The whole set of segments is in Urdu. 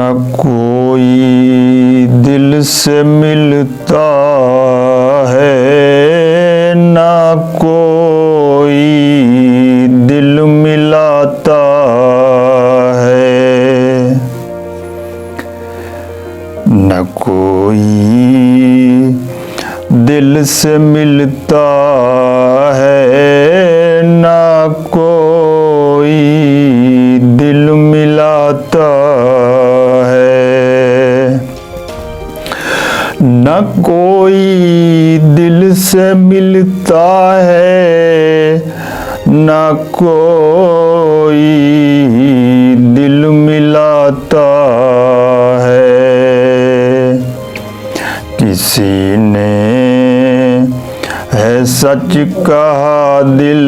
نہ کوئی دل سے ملتا ہے نہ کوئی دل ملاتا ہے، نہ کوئی دل سے ملتا ہے نہ کوئی دل ملاتا ہے، نہ کوئی دل سے ملتا ہے نہ کوئی دل ملاتا ہے، کسی نے ہے سچ کہا دل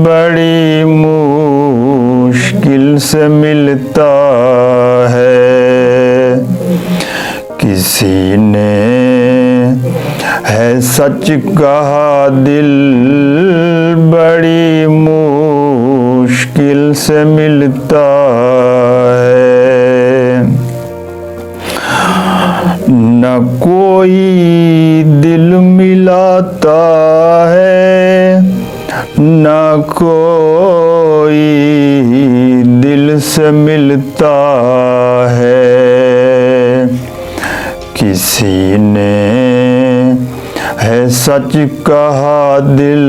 بڑی مشکل سے ملتا ہے، کسی نے ہے سچ کہا دل بڑی مشکل سے ملتا ہے، نہ کوئی دل ملاتا ہے نہ کوئی دل سے ملتا ہے، کسی نے ہے سچ کہا دل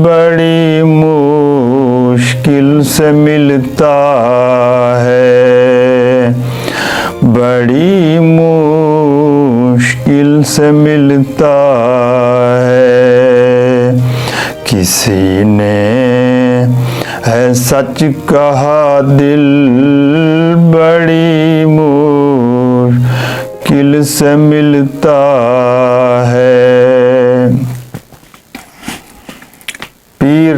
بڑی مشکل سے ملتا ہے، بڑی مشکل سے ملتا ہے، کسی نے ہے سچ کہا دل بڑی مشکل سے ملتا ہے۔ پیر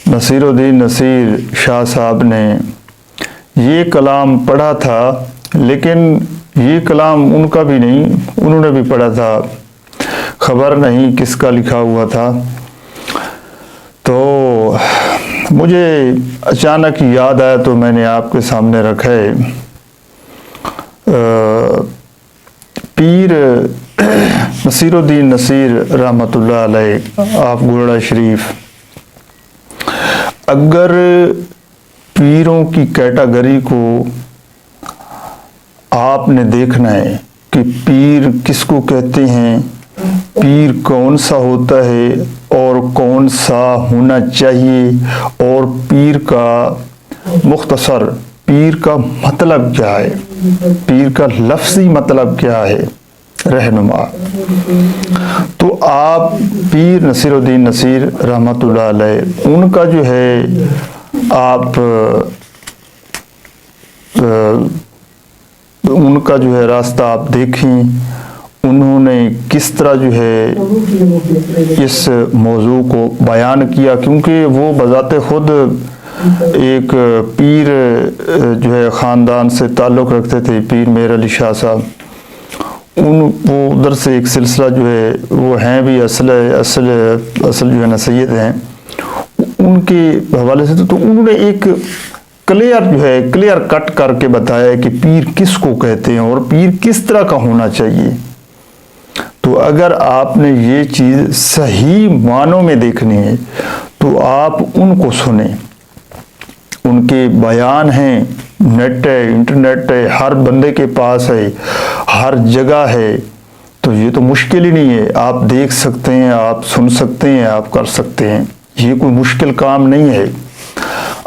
نصیر الدین نصیر شاہ صاحب نے یہ کلام پڑھا تھا، لیکن یہ کلام ان کا بھی نہیں، انہوں نے بھی پڑھا تھا، خبر نہیں کس کا لکھا ہوا تھا، تو مجھے اچانک یاد آیا تو میں نے آپ کے سامنے رکھا ہے۔ پیر نصیر الدین نصیر رحمۃ اللہ علیہ آپ گولڑا شریف، اگر پیروں کی کیٹاگری کو آپ نے دیکھنا ہے کہ پیر کس کو کہتے ہیں، پیر کون سا ہوتا ہے اور کون سا ہونا چاہیے، اور پیر کا مختصر پیر کا مطلب کیا ہے، پیر کا لفظی مطلب کیا ہے، رہنما، تو آپ پیر نصیر الدین نصیر رحمۃ اللہ علیہ ان کا جو ہے آپ ان کا جو ہے راستہ آپ دیکھیں، انہوں نے کس طرح جو ہے اس موضوع کو بیان کیا، کیونکہ وہ بذات خود ایک پیر جو ہے خاندان سے تعلق رکھتے تھے، پیر میر علی شاہ صاحب، وہ ادھر سے ایک سلسلہ جو ہے وہ ہیں بھی اصل جو ہے نا سید ہیں، ان کے حوالے سے تو انہوں نے ایک کلیئر کٹ کر کے بتایا کہ پیر کس کو کہتے ہیں اور پیر کس طرح کا ہونا چاہیے۔ تو اگر آپ نے یہ چیز صحیح معنوں میں دیکھنی ہے تو آپ ان کو سنیں، ان کے بیان ہیں، نیٹ ہے، انٹرنیٹ ہے، ہر بندے کے پاس ہے، ہر جگہ ہے، تو یہ تو مشکل ہی نہیں ہے، آپ دیکھ سکتے ہیں، آپ سن سکتے ہیں، آپ کر سکتے ہیں، یہ کوئی مشکل کام نہیں ہے،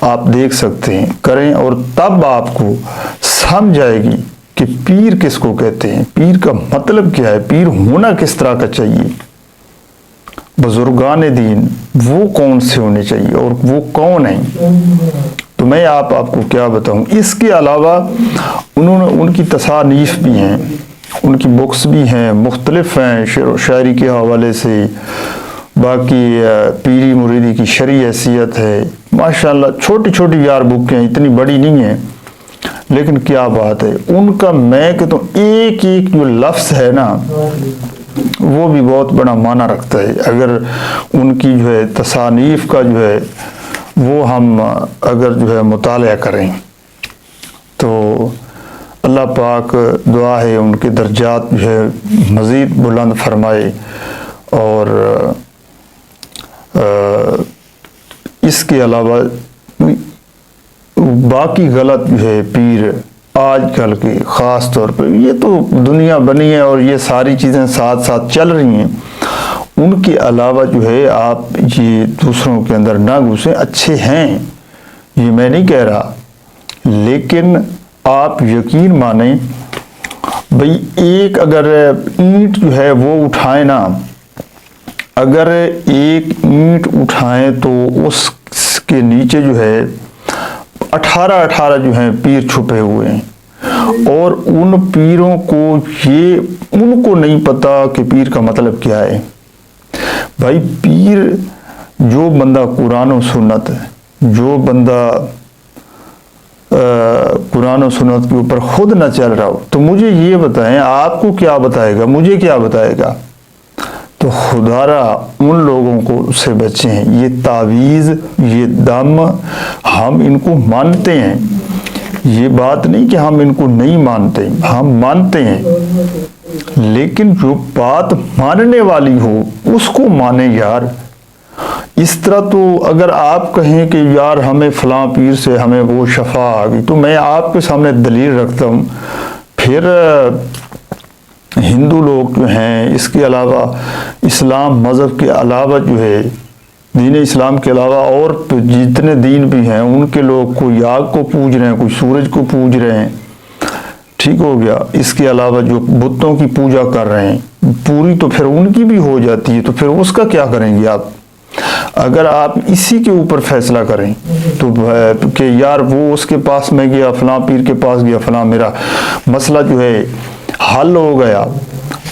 آپ دیکھ سکتے ہیں، کریں، اور تب آپ کو سمجھ آئے گی کہ پیر کس کو کہتے ہیں، پیر کا مطلب کیا ہے، پیر ہونا کس طرح کا چاہیے، بزرگان دین وہ کون سے ہونے چاہیے اور وہ کون ہیں۔ تو میں آپ کو کیا بتاؤں، اس کے علاوہ ان کی تصانیف بھی ہیں، ان کی بکس بھی ہیں، مختلف ہیں، شعر و شاعری کے حوالے سے، باقی پیری مریدی کی شرعی حیثیت ہے، ماشاءاللہ چھوٹی چھوٹی یار بکیں ہیں، اتنی بڑی نہیں ہیں، لیکن کیا بات ہے، ان کا میں کہتا ہوں ایک ایک جو لفظ ہے نا وہ بھی بہت بڑا معنی رکھتا ہے۔ اگر ان کی جو ہے تصانیف کا جو ہے وہ ہم اگر جو ہے مطالعہ کریں اللہ پاک دعا ہے ان کے درجات جو ہے مزید بلند فرمائے، اور اس کے علاوہ باقی غلط جو ہے پیر آج کل کے خاص طور پہ، یہ تو دنیا بنی ہے اور یہ ساری چیزیں ساتھ ساتھ چل رہی ہیں، ان کے علاوہ جو ہے آپ یہ دوسروں کے اندر نہ گھسیں۔ اچھے ہیں، یہ میں نہیں کہہ رہا، لیکن آپ یقین مانیں بھئی ایک اگر اینٹ جو ہے وہ اٹھائیں نا، اگر ایک اینٹ اٹھائیں تو اس کے نیچے جو ہے 18 جو ہیں پیر چھپے ہوئے ہیں، اور ان پیروں کو ان کو نہیں پتا کہ پیر کا مطلب کیا ہے۔ بھائی پیر، جو بندہ قرآن و سنت، جو بندہ قرآن و سنت کے اوپر خود نہ چل رہا ہو، تو مجھے یہ بتائیں آپ کو کیا بتائے گا، مجھے کیا بتائے گا؟ تو خدا را ان لوگوں کو سے بچیں۔ یہ تعویذ، یہ دم، ہم ان کو مانتے ہیں، یہ بات نہیں کہ ہم ان کو نہیں مانتے، ہم مانتے ہیں، لیکن جو بات ماننے والی ہو اس کو مانیں یار۔ اس طرح تو اگر آپ کہیں کہ یار ہمیں فلاں پیر سے ہمیں وہ شفا آ گئی، تو میں آپ کے سامنے دلیل رکھتا ہوں، پھر ہندو لوگ جو ہیں، اس کے علاوہ اسلام مذہب کے علاوہ جو ہے، دین اسلام کے علاوہ اور جتنے دین بھی ہیں، ان کے لوگ کوئی آگ کو پوج رہے ہیں، کوئی سورج کو پوج رہے ہیں، ٹھیک ہو گیا، اس کے علاوہ جو بتوں کی پوجا کر رہے ہیں، پوری تو پھر ان کی بھی ہو جاتی ہے، تو پھر اس کا کیا کریں گے آپ؟ اگر آپ اسی کے اوپر فیصلہ کریں تو کہ یار وہ اس کے پاس میں گیا، فلاں پیر کے پاس گیا، فلاں میرا مسئلہ جو ہے حل ہو گیا،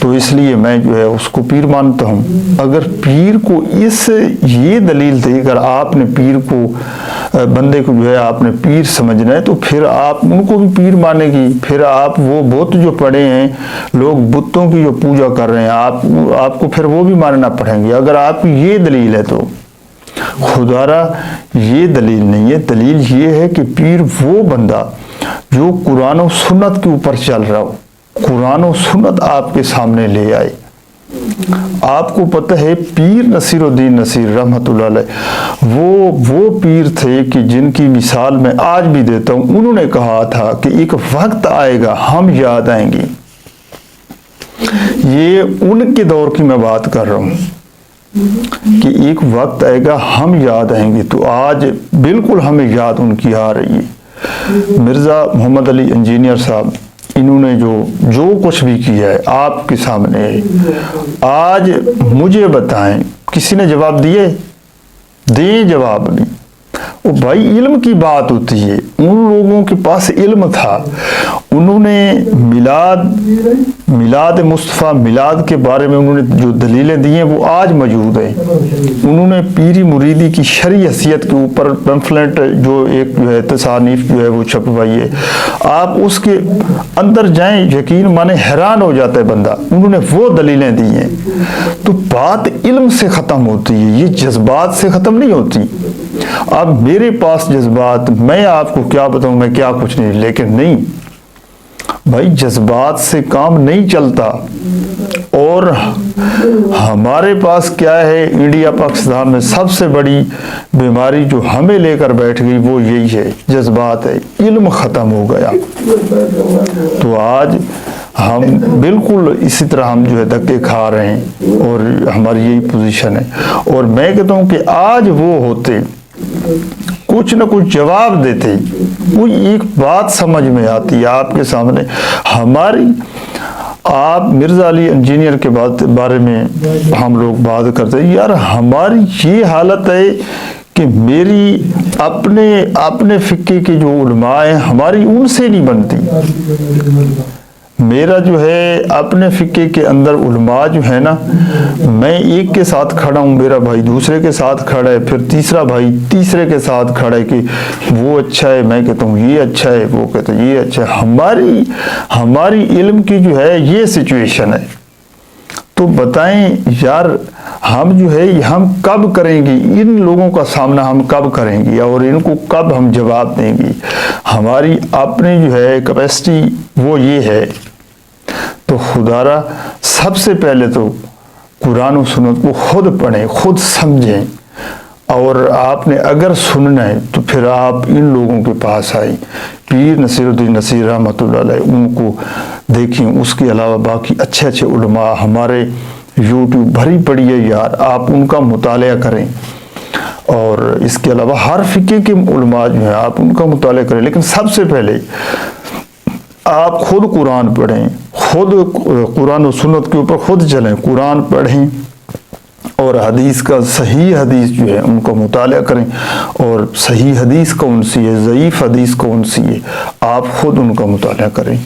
تو اس لیے میں جو ہے اس کو پیر مانتا ہوں۔ اگر پیر کو یہ دلیل دے کر آپ نے پیر کو، بندے کو جو ہے آپ نے پیر سمجھنا ہے، تو پھر آپ ان کو بھی پیر مانے گی، پھر آپ وہ بت جو پڑے ہیں، لوگ بتوں کی جو پوجا کر رہے ہیں، آپ کو پھر وہ بھی ماننا پڑیں گے۔ اگر آپ کی یہ دلیل ہے تو خدا را یہ دلیل نہیں ہے، دلیل یہ ہے کہ پیر وہ بندہ جو قرآن و سنت کے اوپر چل رہا ہو، قرآن و سنت آپ کے سامنے لے آئے۔ آپ کو پتہ ہے پیر نصیر الدین نصیر رحمۃ اللہ علیہ وہ پیر تھے کہ جن کی مثال میں آج بھی دیتا ہوں۔ انہوں نے کہا تھا کہ ایک وقت آئے گا ہم یاد آئیں گے، یہ ان کے دور کی میں بات کر رہا ہوں کہ ایک وقت آئے گا ہم یاد آئیں گے، تو آج بالکل ہمیں یاد ان کی آ رہی ہے۔ مرزا محمد علی انجینئر صاحب، انہوں نے جو کچھ بھی کیا ہے آپ کے سامنے ہے۔ آج مجھے بتائیں، کسی نے جواب دیے؟ دیں جواب بھی۔ وہ بھائی علم کی بات ہوتی ہے، ان لوگوں کے پاس علم تھا، انہوں نے میلاد مصطفیٰ، میلاد کے بارے میں انہوں نے جو دلیلیں دی ہیں وہ آج موجود ہیں۔ انہوں نے پیری مریدی کی شرعی حیثیت کے اوپر پیمفلٹ جو ایک جو ہے تصانیف جو ہے وہ چھپوائی ہے، آپ اس کے اندر جائیں، یقین مانے حیران ہو جاتا ہے بندہ، انہوں نے وہ دلیلیں دی ہیں۔ تو بات علم سے ختم ہوتی ہے، یہ جذبات سے ختم نہیں ہوتی۔ اب میرے پاس جذبات، میں آپ کو کیا بتاؤں، میں کیا کچھ نہیں، لیکن نہیں بھائی، جذبات سے کام نہیں چلتا۔ اور ہمارے پاس کیا ہے، انڈیا پاکستان میں سب سے بڑی بیماری جو ہمیں لے کر بیٹھ گئی وہ یہی ہے، جذبات ہے، علم ختم ہو گیا۔ تو آج ہم بالکل اسی طرح ہم جو ہے دھکے کھا رہے ہیں، اور ہماری یہی پوزیشن ہے۔ اور میں کہتا ہوں کہ آج وہ ہوتے، کچھ نہ کچھ جواب دیتے، کوئی ایک بات سمجھ میں آتی ہے آپ کے سامنے۔ ہماری، آپ مرزا علی انجینئر کے بارے میں ہم لوگ بات کرتے ہیں، یار ہماری یہ حالت ہے کہ میری اپنے فقہ کے جو علماء ہیں، ہماری ان سے نہیں بنتی۔ میرا جو ہے اپنے فقہ کے اندر علماء جو ہے نا، میں ایک کے ساتھ کھڑا ہوں، میرا بھائی دوسرے کے ساتھ کھڑا ہے، پھر تیسرا بھائی تیسرے کے ساتھ کھڑا ہے کہ وہ اچھا ہے، میں کہتا ہوں یہ اچھا ہے، وہ کہتا ہے یہ اچھا ہے۔ ہماری علم کی جو ہے یہ سچویشن ہے۔ تو بتائیں یار، ہم جو ہے ہم کب کریں گے ان لوگوں کا سامنا، ہم کب کریں گے اور ان کو کب ہم جواب دیں گے؟ ہماری اپنی جو ہے کیپیسٹی وہ یہ ہے۔ تو خدا را سب سے پہلے تو قرآن و سنت کو خود پڑھیں، خود سمجھیں، اور آپ نے اگر سننا ہے تو پھر آپ ان لوگوں کے پاس آئیں، پیر نصیر الدین نصیر رحمۃ اللہ علیہ، ان کو دیکھیں۔ اس کے علاوہ باقی اچھے اچھے علماء ہمارے یوٹیوب بھری پڑی ہے یار، آپ ان کا مطالعہ کریں، اور اس کے علاوہ ہر فقہ کے علماء جو ہیں آپ ان کا مطالعہ کریں، لیکن سب سے پہلے آپ خود قرآن پڑھیں، خود قرآن و سنت کے اوپر خود چلیں، قرآن پڑھیں اور حدیث کا صحیح حدیث جو ہے ان کا مطالعہ کریں، اور صحیح حدیث کون سی ہے، ضعیف حدیث کون سی ہے، آپ خود ان کا مطالعہ کریں۔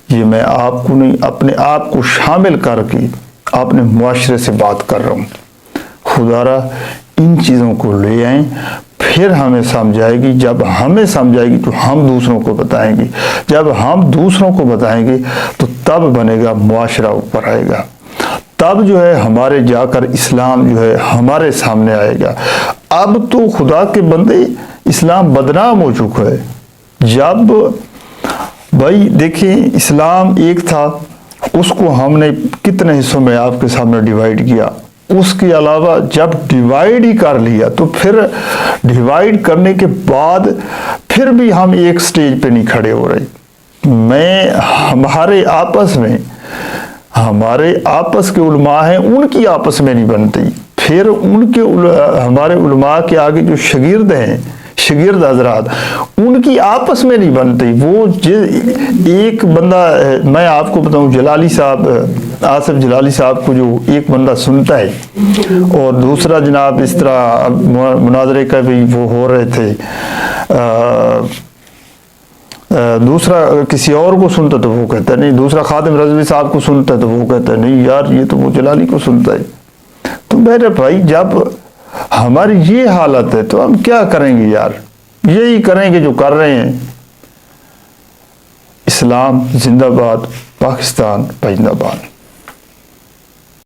یہ میں آپ کو نہیں، اپنے آپ کو شامل کر کے اپنے معاشرے سے بات کر رہا ہوں۔ خدا را ان چیزوں کو لے آئیں، پھر ہمیں سمجھ آئے گی۔ جب ہمیں سمجھ آئے گی تو ہم دوسروں کو بتائیں گے، جب ہم دوسروں کو بتائیں گے تو تب بنے گا معاشرہ، اوپر آئے گا، تب جو ہے ہمارے جا کر اسلام جو ہے ہمارے سامنے آئے گا۔ اب تو خدا کے بندے اسلام بدنام ہو چکا ہے۔ جب بھائی دیکھیں اسلام ایک تھا، اس کو ہم نے کتنے حصوں میں آپ کے سامنے ڈیوائیڈ کیا، اس کے علاوہ جب ڈیوائیڈ ہی کر لیا تو پھر ڈیوائیڈ کرنے کے بعد پھر بھی ہم ایک سٹیج پہ نہیں کھڑے ہو رہے۔ ہمارے آپس کے علماء ہیں، ان کی آپس میں نہیں بنتی، پھر ہمارے علماء کے آگے جو شاگرد ہیں، شاگرد حضرات، ان کی آپس میں نہیں بنتی۔ وہ ایک بندہ، میں آپ کو بتاؤں، جلالی صاحب، آصف جلالی صاحب کو جو ایک بندہ سنتا ہے اور دوسرا جناب اس طرح مناظرے کا بھی وہ ہو رہے تھے، دوسرا کسی اور کو سنتا تو وہ کہتا ہے نہیں، دوسرا خادم رضوی صاحب کو سنتا تو وہ کہتا ہے نہیں یار یہ تو وہ جلالی کو سنتا ہے۔ تو میرے بھائی جب ہماری یہ حالت ہے تو ہم کیا کریں گے یار؟ یہی کریں گے جو کر رہے ہیں۔ اسلام زندہ باد، پاکستان زندہ باد۔